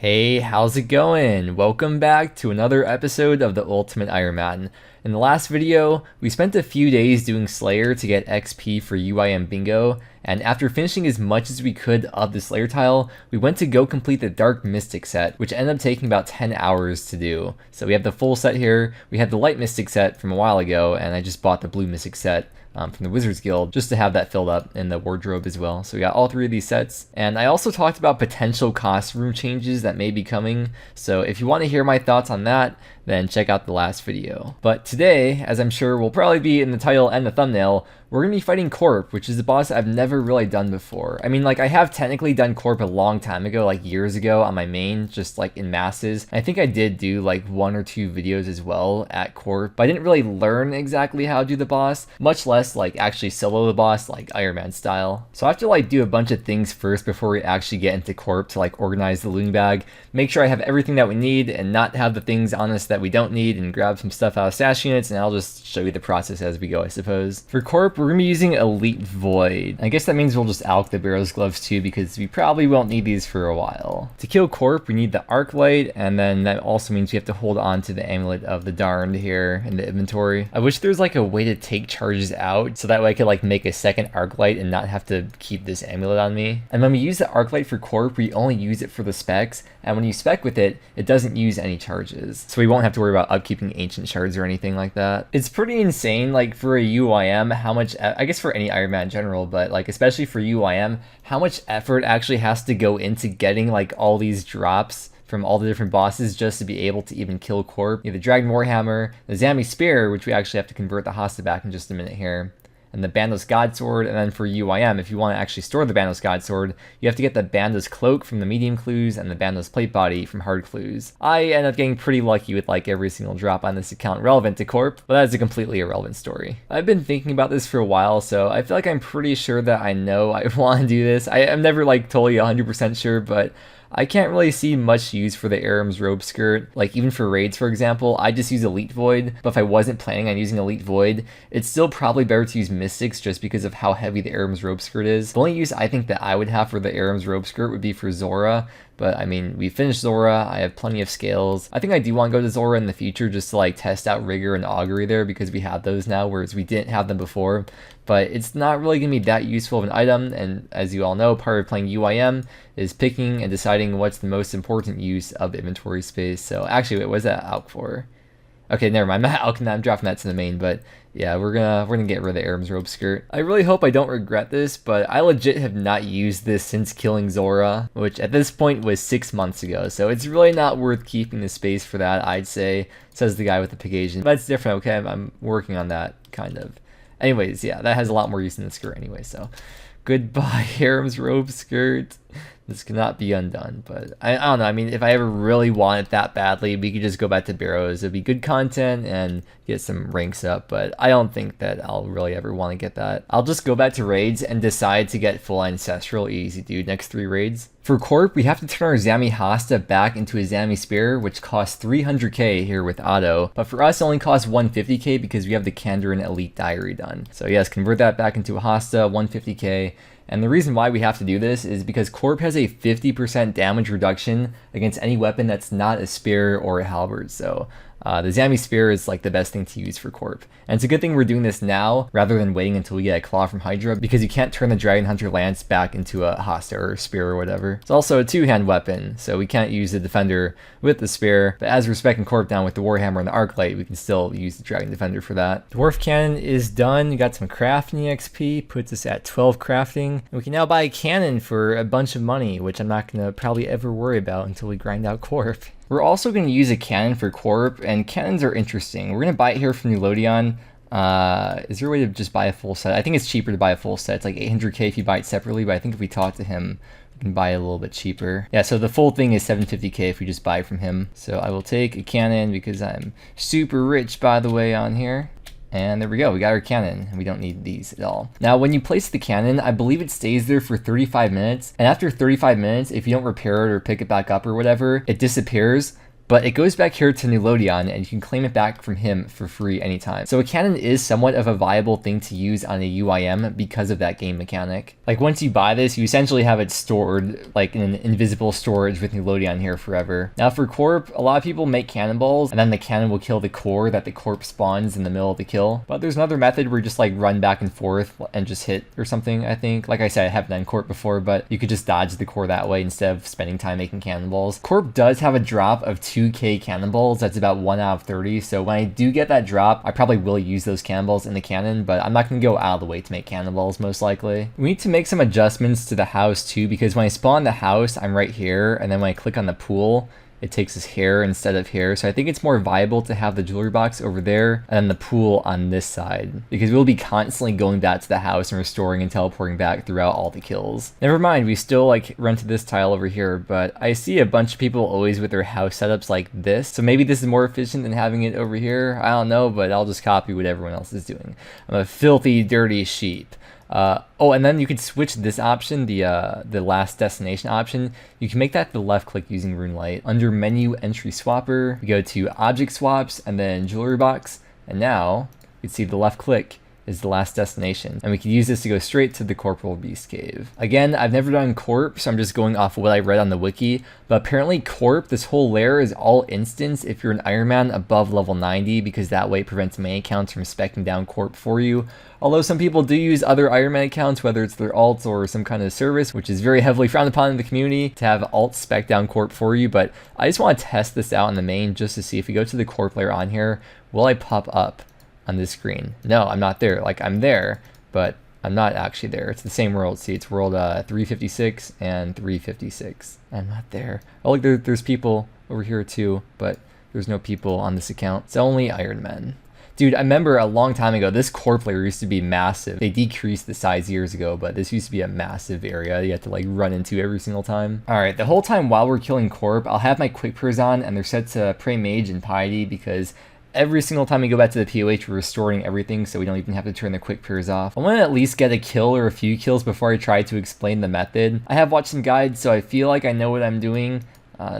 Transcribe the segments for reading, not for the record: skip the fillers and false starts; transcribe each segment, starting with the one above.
Hey, how's it going? Welcome back to another episode of the Ultimate Ironman. In the last video, we spent a few days doing Slayer to get XP for UIM bingo, and after finishing as much as we could of the Slayer tile, we went to go complete the Dark Mystic set, which ended up taking about 10 hours to do. So we have the full set here, we had the Light Mystic set from a while ago, and I just bought the Blue Mystic set from the Wizards Guild just to have that filled up in the wardrobe as well. So we got all three of these sets, and I also talked about potential costume changes that may be coming. So if you want to hear my thoughts on that, then check out the last video. But today, as I'm sure will probably be in the title and the thumbnail, we're going to be fighting Corp, which is a boss I've never really done before. I mean, like, I have technically done Corp a long time ago, like years ago on my main, just like in masses. I think I did do like 1 or 2 videos as well at Corp, but I didn't really learn exactly how to do the boss, much less like actually solo the boss like Ironman style. So I have to like do a bunch of things first before we actually get into Corp to like organize the looting bag, make sure I have everything that we need and not have the things on us that we don't need, and grab some stuff out of stash units, and I'll just show you the process as we go, I suppose. For Corp, we're going to be using Elite Void. I guess that means we'll just alch the Barrow's Gloves too, because we probably won't need these for a while. To kill Corp, we need the Arc Light, and then that also means we have to hold on to the Amulet of the Darned here in the inventory. I wish there's like a way to take charges out, so that way I could like make a second Arc Light and not have to keep this amulet on me. And when we use the Arc Light for Corp, we only use it for the specs, and when you spec with it, it doesn't use any charges. So we won't have to worry about upkeeping ancient shards or anything like that. It's pretty insane, like for a UIM, how much, I guess for any Ironman in general, but like especially for UIM, how much effort actually has to go into getting like all these drops from all the different bosses just to be able to even kill Corp. You have the Dragon Warhammer, the Zami Spear, which we actually have to convert the Hasta back in just a minute here, and the Bandos God Sword. And then for UIM, if you want to actually store the Bandos God Sword, you have to get the Bandos Cloak from the medium clues and the Bandos Plate Body from hard clues. I end up getting pretty lucky with like every single drop on this account relevant to Corp, but that's a completely irrelevant story. I've been thinking about this for a while, so I feel like I'm pretty sure that I know I want to do this. I'm never like totally 100% sure, but I can't really see much use for the Aram's Robe Skirt. Like even for raids, for example, I just use Elite Void, but if I wasn't planning on using Elite Void, it's still probably better to use Mystics just because of how heavy the Aram's Robe Skirt is. The only use I think that I would have for the Aram's Robe Skirt would be for Zora, but I mean, we finished Zora, I have plenty of scales. I think I do want to go to Zora in the future just to like test out Rigor and Augury there, because we have those now, whereas we didn't have them before. But it's not really going to be that useful of an item, and as you all know, part of playing UIM is picking and deciding what's the most important use of inventory space. So actually, wait, what is that alch for? Okay, never mind, I'm dropping that to the main, but yeah, we're gonna get rid of the Aram's Robe Skirt. I really hope I don't regret this, but I legit have not used this since killing Zora, which at this point was 6 months ago, so it's really not worth keeping the space for that, I'd say, says the guy with the Pegasian. But it's different, okay, I'm working on that, kind of. Anyways, yeah, that has a lot more use than the skirt anyway, so goodbye, Aram's Robe Skirt. This cannot be undone, but I don't know. I mean, if I ever really want it that badly, we could just go back to Barrows. It'd be good content and get some ranks up, but I don't think that I'll really ever want to get that. I'll just go back to raids and decide to get full Ancestral easy, dude, next 3 raids. For Corp, we have to turn our Zami Hasta back into a Zami Spear, which costs 300k here with auto, but for us it only costs 150k because we have the Kandarin Elite Diary done. So yes, convert that back into a Hasta, 150k. And the reason why we have to do this is because Corp has a 50% damage reduction against any weapon that's not a spear or a halberd, so the Zami Spear is like the best thing to use for Corp. And it's a good thing we're doing this now rather than waiting until we get a Claw from Hydra, because you can't turn the Dragon Hunter Lance back into a Hasta or a Spear or whatever. It's also a 2-hand weapon, so we can't use the Defender with the Spear, but as we're speccing Corp down with the Warhammer and the Arc Light, we can still use the Dragon Defender for that. Dwarf Cannon is done. We got some crafting XP, puts us at 12 crafting. And we can now buy a cannon for a bunch of money, which I'm not going to probably ever worry about until we grind out Corp. We're also going to use a cannon for Corp, and cannons are interesting. We're going to buy it here from Nulodion. Is there a way to just buy a full set? I think it's cheaper to buy a full set. It's like 800k if you buy it separately, but I think if we talk to him, we can buy it a little bit cheaper. Yeah, so the full thing is 750k if we just buy it from him. So I will take a cannon because I'm super rich, by the way, on here. And there we go, we got our cannon, and we don't need these at all. Now, when you place the cannon, I believe it stays there for 35 minutes, and after 35 minutes, if you don't repair it or pick it back up or whatever, it disappears. but it goes back here to Nilodion, and you can claim it back from him for free anytime. So a cannon is somewhat of a viable thing to use on a UIM because of that game mechanic. Like once you buy this, you essentially have it stored like in an invisible storage with Nilodion here forever. Now for Corp, a lot of people make cannonballs, and then the cannon will kill the core that the Corp spawns in the middle of the kill. But there's another method where you just like run back and forth and just hit or something, I think. Like I said, I haven't done Corp before, but you could just dodge the core that way instead of spending time making cannonballs. Corp does have a drop of 2k cannonballs. That's about 1 out of 30. So when I do get that drop, I probably will use those cannonballs in the cannon, but I'm not going to go out of the way to make cannonballs most likely. We need to make some adjustments to the house too, because when I spawn the house, I'm right here, and then when I click on the pool, it takes us here instead of here. So I think it's more viable to have the jewelry box over there and then the pool on this side, because we'll be constantly going back to the house and restoring and teleporting back throughout all the kills. Never mind, we still like run to this tile over here, but I see a bunch of people always with their house setups like this. So maybe this is more efficient than having it over here. I don't know, but I'll just copy what everyone else is doing. I'm a filthy, dirty sheep. Oh, and then you could switch this option, the last destination option. You can make that the left click using Runelight. Under menu entry swapper, we go to object swaps and then jewelry box. And now you can see the left click is the last destination. And we can use this to go straight to the Corporeal Beast Cave. Again, I've never done Corp, so I'm just going off of what I read on the wiki. But apparently Corp, this whole layer is all instance if you're an Ironman above level 90, because that way it prevents main accounts from speccing down Corp for you. Although some people do use other Ironman accounts, whether it's their alts or some kind of service, which is very heavily frowned upon in the community, to have alts spec down Corp for you. But I just want to test this out in the main just to see if we go to the Corp layer on here, will I pop up on this screen? No, I'm not there. Like I'm there, but I'm not actually there. It's the same world. See, it's world 356 and 356. I'm not there. Oh, look, there's people over here too, but there's no people on this account. It's only Ironman. Dude, I remember a long time ago, this Corp layer used to be massive. They decreased the size years ago, but this used to be a massive area you have to like run into every single time. All right, the whole time while we're killing Corp, I'll have my quick prayers on, and they're set to pray mage and piety, because every single time we go back to the POH, we're restoring everything, so we don't even have to turn the quick prayers off. I want to at least get a kill or a few kills before I try to explain the method. I have watched some guides, so I feel like I know what I'm doing.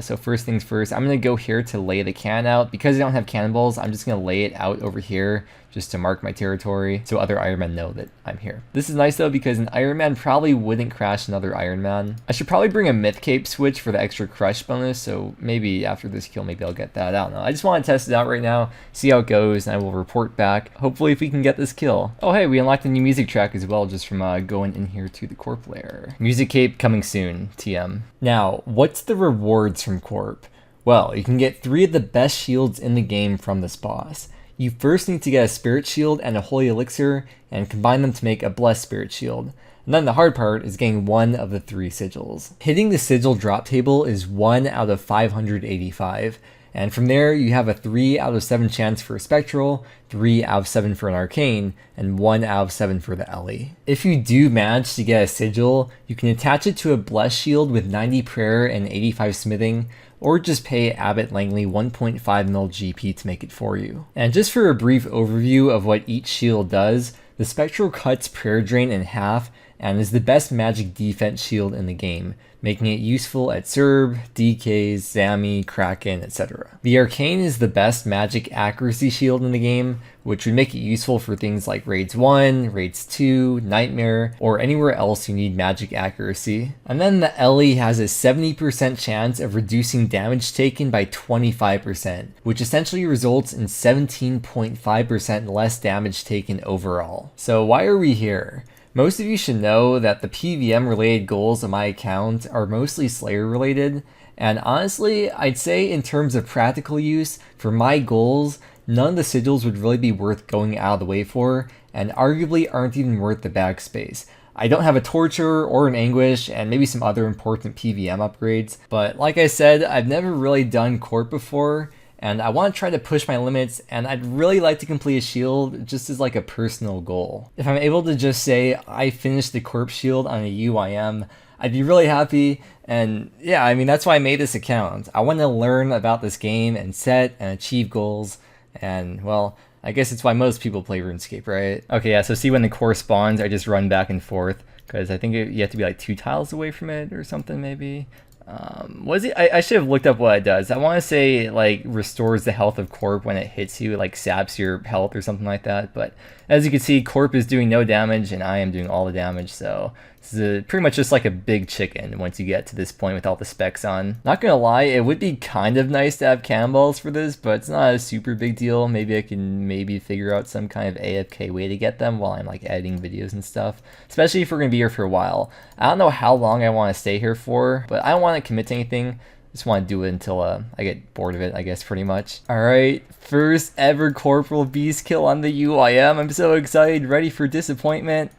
So first things first, I'm going to go here to lay the cannon out. Because I don't have cannonballs, I'm just going to lay it out over here just to mark my territory so other Ironmen know that I'm here. This is nice though, because an Ironman probably wouldn't crash another Ironman. I should probably bring a Myth Cape switch for the extra crush bonus, so maybe after this kill, maybe I'll get that. I don't know. I just want to test it out right now, see how it goes, and I will report back. Hopefully if we can get this kill. Oh hey, we unlocked a new music track as well just from going in here to the Corp layer. Music Cape coming soon, TM. Now, what's the rewards from Corp? Well, you can get 3 of the best shields in the game from this boss. You first need to get a Spirit Shield and a Holy Elixir and combine them to make a Blessed Spirit Shield. And then the hard part is getting 1 of the 3 sigils. Hitting the sigil drop table is 1 out of 585. And from there, you have a 3 out of 7 chance for a Spectral, 3 out of 7 for an Arcane, and 1 out of 7 for the Ellie. If you do manage to get a sigil, you can attach it to a Blessed Shield with 90 Prayer and 85 Smithing, or just pay Abbott Langley 1.5 mil GP to make it for you. And just for a brief overview of what each shield does, the Spectral cuts Prayer Drain in half and is the best magic defense shield in the game, making it useful at Serb, DKs, Zami, Kraken, etc. The Arcane is the best magic accuracy shield in the game, which would make it useful for things like Raids 1, Raids 2, Nightmare, or anywhere else you need magic accuracy. And then the Ellie has a 70% chance of reducing damage taken by 25%, which essentially results in 17.5% less damage taken overall. So why are we here? Most of you should know that the PVM related goals on my account are mostly Slayer related, and honestly, I'd say in terms of practical use, for my goals, none of the sigils would really be worth going out of the way for, and arguably aren't even worth the backspace. I don't have a Torture or an Anguish, and maybe some other important PVM upgrades, but like I said, I've never really done Corp before, and I want to try to push my limits, and I'd really like to complete a shield just as like a personal goal. If I'm able to just say I finished the Corp shield on a UIM, I'd be really happy. And yeah, I mean, that's why I made this account. I want to learn about this game and set and achieve goals, and well, I guess it's why most people play RuneScape, right? Okay, yeah, so see when the core spawns, I just run back and forth, because I think you have to be like 2 tiles away from it or something maybe. Was it? I should have looked up what it does. I want to say it, like, restores the health of Corp when it hits you, it, like, saps your health or something like that. But as you can see, Corp is doing no damage and I am doing all the damage, so this is pretty much just like a big chicken once you get to this point with all the specs on. Not gonna lie, it would be kind of nice to have cannonballs for this, but it's not a super big deal. Maybe I can figure out some kind of AFK way to get them while I'm like editing videos and stuff, especially if we're gonna be here for a while. I don't know how long I want to stay here for, but I don't want to commit to anything. Just want to do it until I get bored of it, I guess, pretty much. Alright, first ever Corporal Beast kill on the UIM. I'm so excited, ready for disappointment.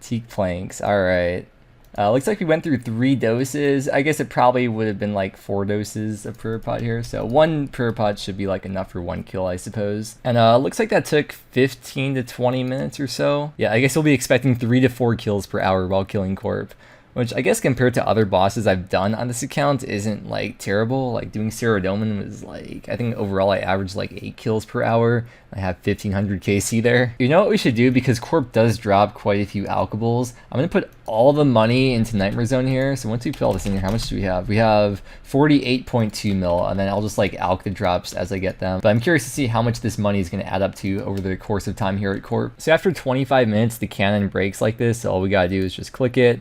Teak planks, alright. Looks like we went through 3 doses. I guess it probably would have been like 4 doses of Puripod here. So 1 Puripod should be like enough for 1 kill, I suppose. And looks like that took 15 to 20 minutes or so. Yeah, I guess we'll be expecting 3 to 4 kills per hour while killing Corp, which I guess compared to other bosses I've done on this account isn't like terrible. Like doing Ceredomin was like, I think overall I averaged like 8 kills per hour. I have 1500 KC there. You know what we should do, because Corp does drop quite a few alkables. I'm gonna put all the money into Nightmare Zone here. So once we put all this in here, how much do we have? We have 48.2 mil, and then I'll just like alk the drops as I get them. But I'm curious to see how much this money is gonna add up to over the course of time here at Corp. So after 25 minutes, the cannon breaks like this. So all we gotta do is just click it,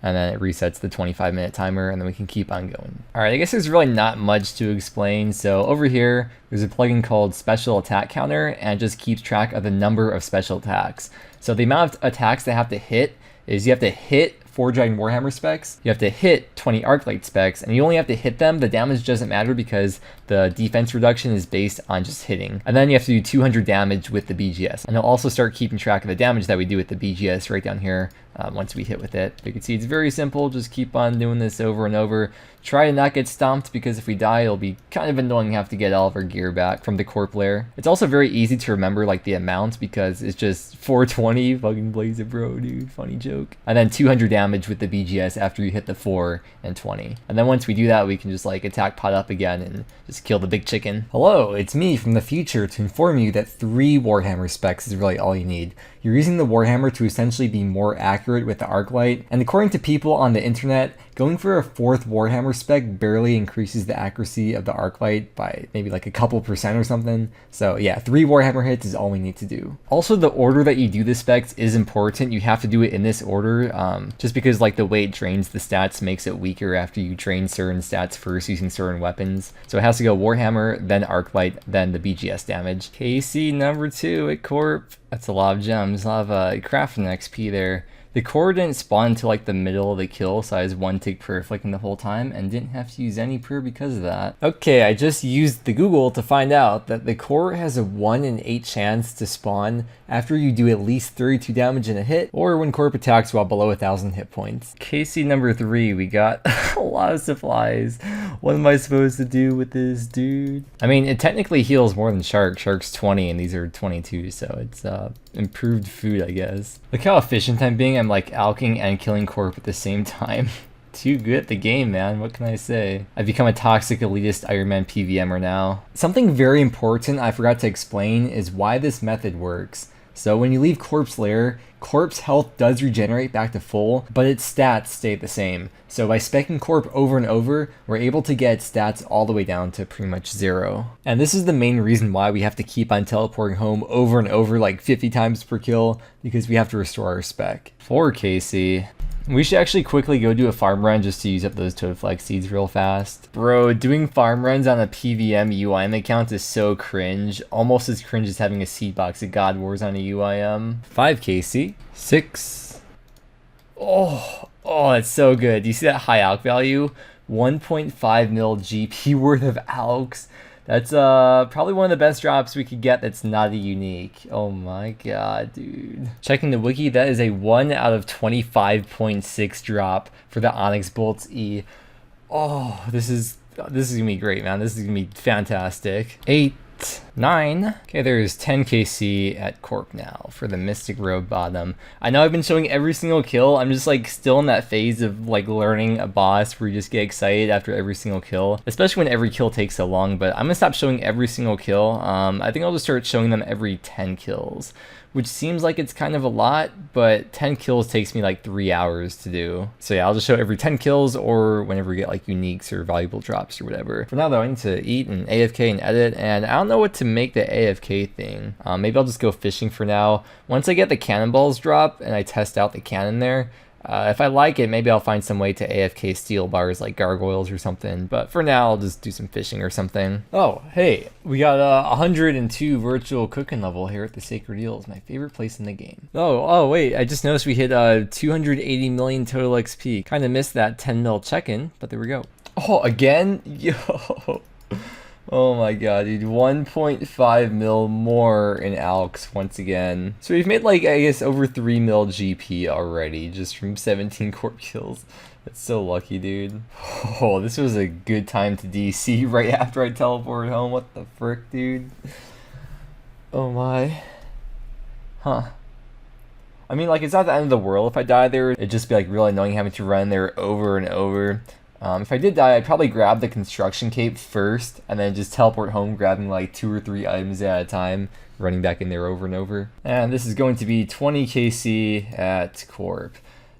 and then it resets the 25-minute timer, and then we can keep on going. All right, I guess there's really not much to explain. So over here, there's a plugin called Special Attack Counter, and it just keeps track of the number of special attacks. So the amount of attacks that have to hit is, you have to hit 4 Dragon Warhammer specs, you have to hit 20 Arclight specs, and you only have to hit them. The damage doesn't matter because the defense reduction is based on just hitting. And then you have to do 200 damage with the BGS. And it'll also start keeping track of the damage that we do with the BGS right down here once we hit with it. You can see it's very simple. Just keep on doing this over and over. Try to not get stomped, because if we die, it'll be kind of annoying to have to get all of our gear back from the Corp lair. It's also very easy to remember like the amount, because it's just 420. Fucking blaze it, bro, dude. Funny joke. And then 200 damage with the BGS after you hit the 4 and 20. And then once we do that, we can just like attack pot up again and just kill the big chicken. Hello, it's me from the future to inform you that 3 Warhammer specs is really all you need. You're using the Warhammer to essentially be more accurate with the Arclight, and according to people on the internet, going for a 4th Warhammer spec barely increases the accuracy of the Arclight by maybe like a couple percent or something. So yeah, 3 Warhammer hits is all we need to do. Also, the order that you do the specs is important. You have to do it in this order, just because like the way it drains the stats makes it weaker after you drain certain stats first using certain weapons. So it has to go Warhammer, then Arclight, then the BGS damage. KC number 2 at Corp. That's a lot of gems, a lot of crafting XP there. The core didn't spawn until like the middle of the kill, so I was 1 tick per flicking the whole time and didn't have to use any per because of that. Okay, I just used the Google to find out that the core has a 1 in 8 chance to spawn after you do at least 32 damage in a hit, or when Corp attacks while below 1,000 hit points. KC number 3, we got a lot of supplies. What am I supposed to do with this, dude? I mean, it technically heals more than Shark. Shark's 20 and these are 22, so it's improved food, I guess. Look how efficient I'm being. I'm like alking and killing Corp at the same time. Too good at the game, man. What can I say? I've become a toxic elitist Ironman PVMer now. Something very important I forgot to explain is why this method works. So when you leave Corp's lair, Corp's health does regenerate back to full, but its stats stay the same. So by speccing Corp over and over, we're able to get its stats all the way down to pretty much 0. And this is the main reason why we have to keep on teleporting home over and over like 50 times per kill, because we have to restore our spec. 4 KC. We should actually quickly go do a farm run just to use up those Toadflex seeds real fast. Bro, doing farm runs on a PVM UIM account is so cringe. Almost as cringe as having a seed box at God Wars on a UIM. 5 KC. 6. Oh, that's so good. Do you see that high alk value? 1.5 mil GP worth of alks. That's probably one of the best drops we could get that's not a unique. Oh my god, dude. Checking the wiki, that is a 1 out of 25.6 drop for the Onyx Bolts E. Oh, this is gonna be great, man. This is gonna be fantastic. 8. 9. Okay, there's 10 KC at Corp now for the Mystic Road bottom. I know I've been showing every single kill. I'm just like still in that phase of like learning a boss where you just get excited after every single kill, especially when every kill takes so long, but I'm gonna stop showing every single kill. I think I'll just start showing them every 10 kills, which seems like it's kind of a lot, but 10 kills takes me like 3 hours to do. So yeah, I'll just show every 10 kills or whenever we get like uniques or valuable drops or whatever. For now though, I need to eat and AFK and edit, and I don't know what to make the AFK thing. Maybe I'll just go fishing for now. Once I get the cannonballs drop and I test out the cannon there, if I like it, maybe I'll find some way to AFK steel bars like gargoyles or something. But for now, I'll just do some fishing or something. Oh, hey, we got 102 virtual cooking level here at the Sacred Eels, my favorite place in the game. Oh, wait, I just noticed we hit 280 million total XP. Kind of missed that 10 mil check-in, but there we go. Oh, again? Yo. Oh my god, dude, 1.5 mil more in Alks once again. So we've made like, I guess, over 3 mil GP already, just from 17 corp kills. That's so lucky, dude. Oh, this was a good time to DC right after I teleported home. What the frick, dude? Oh my. Huh. I mean, like, it's not the end of the world if I die there. It'd just be like really annoying having to run there over and over. If I did die, I'd probably grab the construction cape first and then just teleport home, grabbing like 2 or 3 items at a time, running back in there over and over. And this is going to be 20 KC at Corp.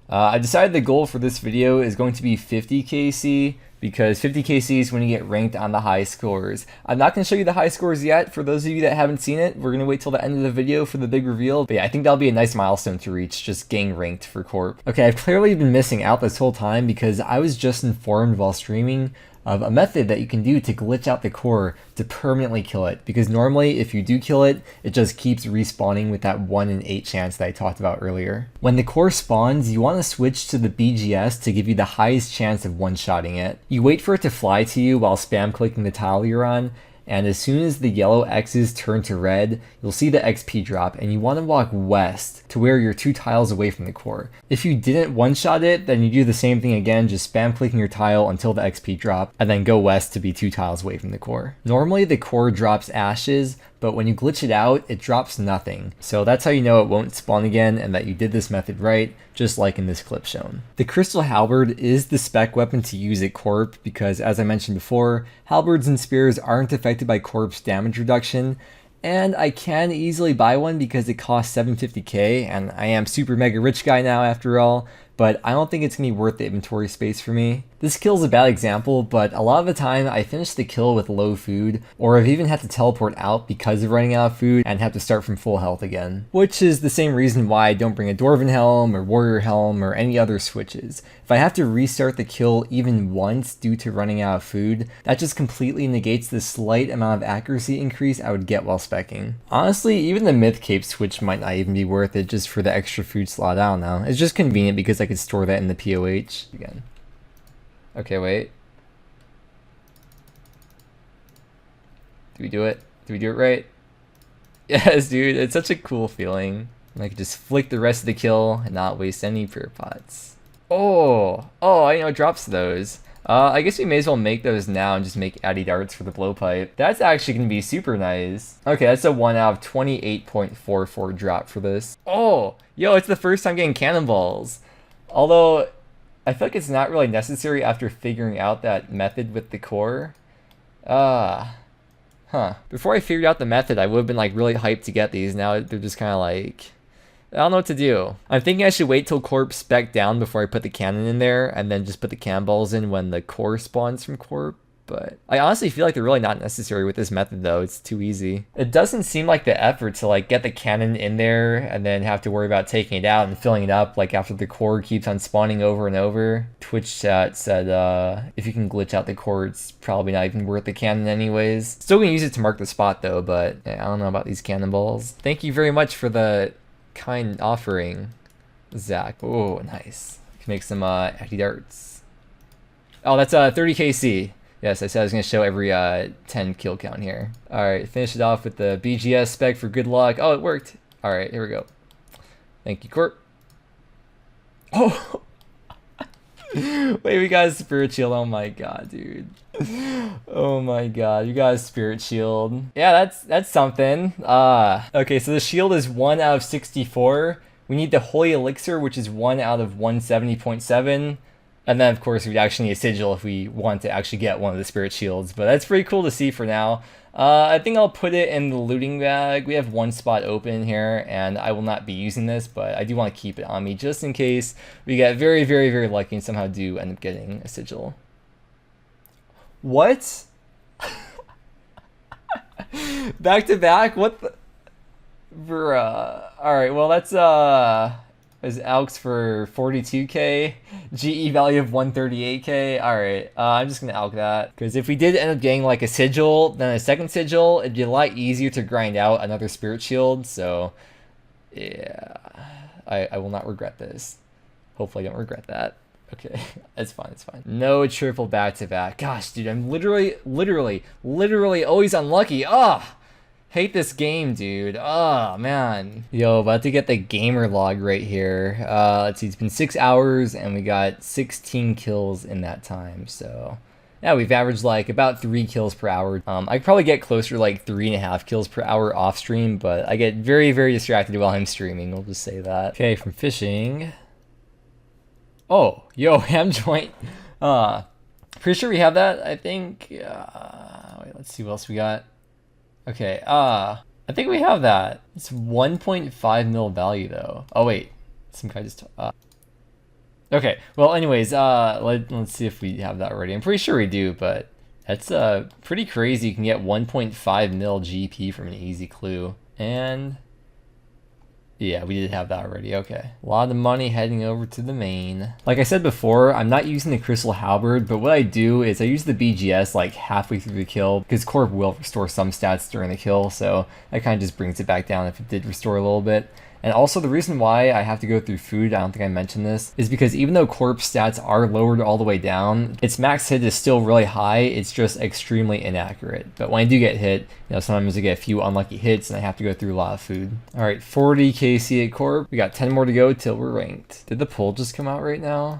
I decided the goal for this video is going to be 50 KC, because 50 KC is when you get ranked on the high scores. I'm not going to show you the high scores yet. For those of you that haven't seen it, we're going to wait till the end of the video for the big reveal. But yeah, I think that'll be a nice milestone to reach, just getting ranked for Corp. Okay, I've clearly been missing out this whole time because I was just informed while streaming of a method that you can do to glitch out the core to permanently kill it, because normally if you do kill it, it just keeps respawning with that 1 in 8 chance that I talked about earlier. When the core spawns, you want to switch to the BGS to give you the highest chance of one-shotting it. You wait for it to fly to you while spam clicking the tile you're on, and as soon as the yellow X's turn to red, you'll see the XP drop, and you want to walk west to where you're 2 tiles away from the core. If you didn't one-shot it, then you do the same thing again, just spam clicking your tile until the XP drop, and then go west to be 2 tiles away from the core. Normally the core drops ashes, but when you glitch it out, it drops nothing. So that's how you know it won't spawn again and that you did this method right, just like in this clip shown. The Crystal Halberd is the spec weapon to use at Corp because, as I mentioned before, halberds and spears aren't affected by Corp's damage reduction, and I can easily buy one because it costs 750k, and I am super mega rich guy now after all, but I don't think it's going to be worth the inventory space for me. This kill's a bad example, but a lot of the time I finish the kill with low food, or I've even had to teleport out because of running out of food and have to start from full health again. Which is the same reason why I don't bring a Dwarven Helm or Warrior Helm or any other switches. If I have to restart the kill even once due to running out of food, that just completely negates the slight amount of accuracy increase I would get while speccing. Honestly, even the Myth Cape switch might not even be worth it just for the extra food slot. I don't know. It's just convenient because I could store that in the POH again. Okay, wait. Do we do it? Do we do it right? Yes, dude, it's such a cool feeling. I could just flick the rest of the kill and not waste any pure pots. Oh, I know it drops those. I guess we may as well make those now and just make Addy Darts for the blowpipe. That's actually going to be super nice. Okay, that's a 1 out of 28.44 drop for this. Oh, yo, it's the first time getting cannonballs. Although, I feel like it's not really necessary after figuring out that method with the core. Before I figured out the method, I would have been like really hyped to get these. Now they're just kind of like, I don't know what to do. I'm thinking I should wait till Corp spec down before I put the cannon in there, and then just put the cannonballs in when the core spawns from Corp. But I honestly feel like they're really not necessary with this method though. It's too easy. It doesn't seem like the effort to like get the cannon in there and then have to worry about taking it out and filling it up like after the core keeps on spawning over and over. Twitch chat said if you can glitch out the core, it's probably not even worth the cannon anyways. Still gonna use it to mark the spot though, but yeah, I don't know about these cannonballs. Thank you very much for the kind offering, Zach. Oh, nice. Can make some Addy Darts. Oh, that's 30 KC. Yes, I said I was going to show every 10 kill count here. Alright, finish it off with the BGS spec for good luck. Oh, it worked. Alright, here we go. Thank you, Corp. Oh! Wait, we got a spirit shield. Oh my god, dude. Oh my god, you got a spirit shield. Yeah, that's something. Okay, so the shield is 1 out of 64. We need the holy elixir, which is 1 out of 170.7. And then, of course, we'd actually need a sigil if we want to actually get one of the spirit shields. But that's pretty cool to see for now. I think I'll put it in the looting bag. We have one spot open here, and I will not be using this, but I do want to keep it on me just in case we get very, very, very lucky and somehow do end up getting a sigil. What? Back to back? What the? Bruh. Alright, well, that's, is Alex for 42k, GE value of 138k. Alright, I'm just gonna alk that, because if we did end up getting like a sigil, then a second sigil, it'd be a lot easier to grind out another spirit shield. So yeah, I will not regret this. Hopefully I don't regret that. Okay, it's fine, it's fine. No triple back-to-back. Gosh, dude, I'm literally always unlucky. Hate this game, dude. Oh, man. Yo, about to get the gamer log right here. Let's see, it's been 6 hours, and we got 16 kills in that time, so... Yeah, we've averaged, like, about 3 kills per hour. I could probably get closer to, like, 3.5 kills per hour off stream, but I get very, very distracted while I'm streaming, we'll just say that. Okay, from fishing... Oh, yo, ham joint. Pretty sure we have that, I think. Wait, let's see what else we got. Okay, I think we have that. It's 1.5 mil value though. Oh wait, some guy just, okay, well anyways, let's see if we have that already. I'm pretty sure we do, but that's pretty crazy. You can get 1.5 mil GP from an easy clue. And yeah, we did have that already. Okay. A lot of money heading over to the main. Like I said before, I'm not using the Crystal Halberd, but what I do is I use the BGS like halfway through the kill, because Corp will restore some stats during the kill, so that kind of just brings it back down if it did restore a little bit. And also the reason why I have to go through food, I don't think I mentioned this, is because even though Corp's stats are lowered all the way down, its max hit is still really high, it's just extremely inaccurate. But when I do get hit, you know, sometimes I get a few unlucky hits and I have to go through a lot of food. Alright, 40 KC at Corp. We got 10 more to go till we're ranked. Did the poll just come out right now?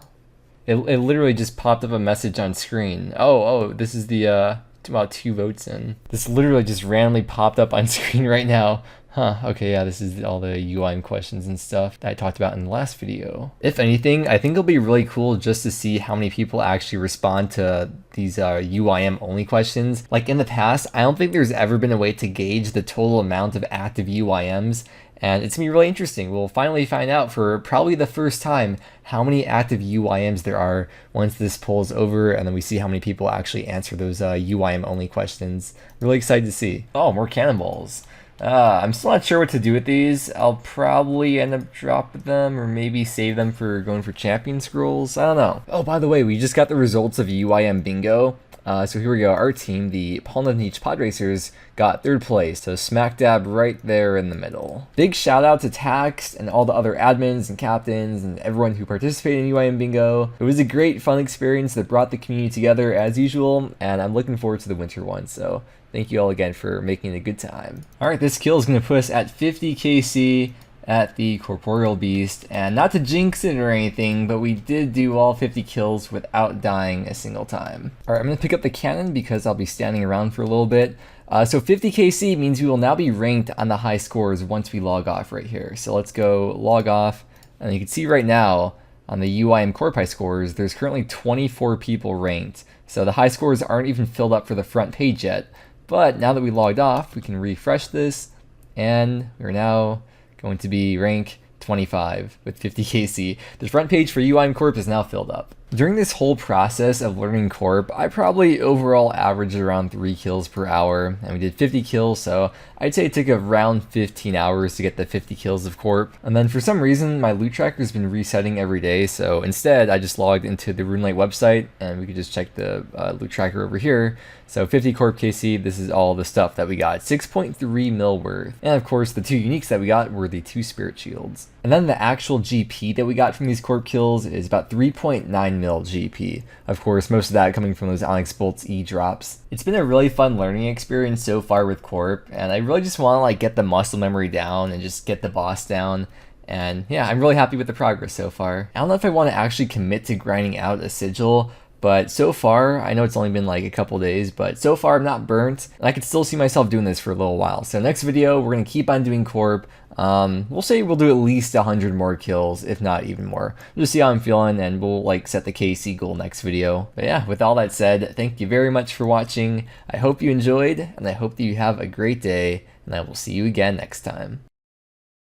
It literally just popped up a message on screen. Oh, this is the, about 2 votes in. This literally just randomly popped up on screen right now. Huh, okay, yeah, this is all the UIM questions and stuff that I talked about in the last video. If anything, I think it'll be really cool just to see how many people actually respond to these UIM only questions. Like in the past, I don't think there's ever been a way to gauge the total amount of active UIMs, and it's gonna be really interesting. We'll finally find out for probably the first time how many active UIMs there are once this poll's over, and then we see how many people actually answer those UIM only questions. Really excited to see. Oh, more cannonballs. I'm still not sure what to do with these. I'll probably end up dropping them or maybe save them for going for champion scrolls. I don't know. Oh, by the way, we just got the results of UIM bingo. So here we go. Our team, the Palm Beach Pod Racers, got 3rd place. So smack dab right there in the middle. Big shout out to Tax and all the other admins and captains and everyone who participated in UIM bingo. It was a great fun experience that brought the community together as usual, and I'm looking forward to the winter one. So thank you all again for making it a good time. Alright, this kill is going to put us at 50 KC at the Corporeal Beast. And not to jinx it or anything, but we did do all 50 kills without dying a single time. Alright, I'm going to pick up the cannon because I'll be standing around for a little bit. So 50 KC means we will now be ranked on the high scores once we log off right here. So let's go log off. And you can see right now on the UIM Corp high scores, there's currently 24 people ranked. So the high scores aren't even filled up for the front page yet. But now that we logged off, we can refresh this, and we're now going to be rank 25 with 50 KC. The front page for UIM Corp is now filled up. During this whole process of learning Corp, I probably overall averaged around 3 kills per hour, and we did 50 kills, so I'd say it took around 15 hours to get the 50 kills of Corp. And then for some reason, my loot tracker has been resetting every day, so instead I just logged into the RuneLite website, and we could just check the loot tracker over here. So 50 Corp KC, this is all the stuff that we got, 6.3 mil worth. And of course, the 2 uniques that we got were the 2 spirit shields. And then the actual GP that we got from these Corp kills is about 3.9 mil GP. Of course, most of that coming from those Onyx Bolts E drops. It's been a really fun learning experience so far with Corp, and I really just want to like get the muscle memory down and just get the boss down. And yeah, I'm really happy with the progress so far. I don't know if I want to actually commit to grinding out a sigil, but so far, I know it's only been like a couple days, but so far I'm not burnt, and I could still see myself doing this for a little while. So next video, we're going to keep on doing Corp. We'll say we'll do at least 100 more kills, if not even more. We'll just see how I'm feeling, and we'll like set the KC goal next video. But yeah, with all that said, thank you very much for watching. I hope you enjoyed, and I hope that you have a great day, and I will see you again next time.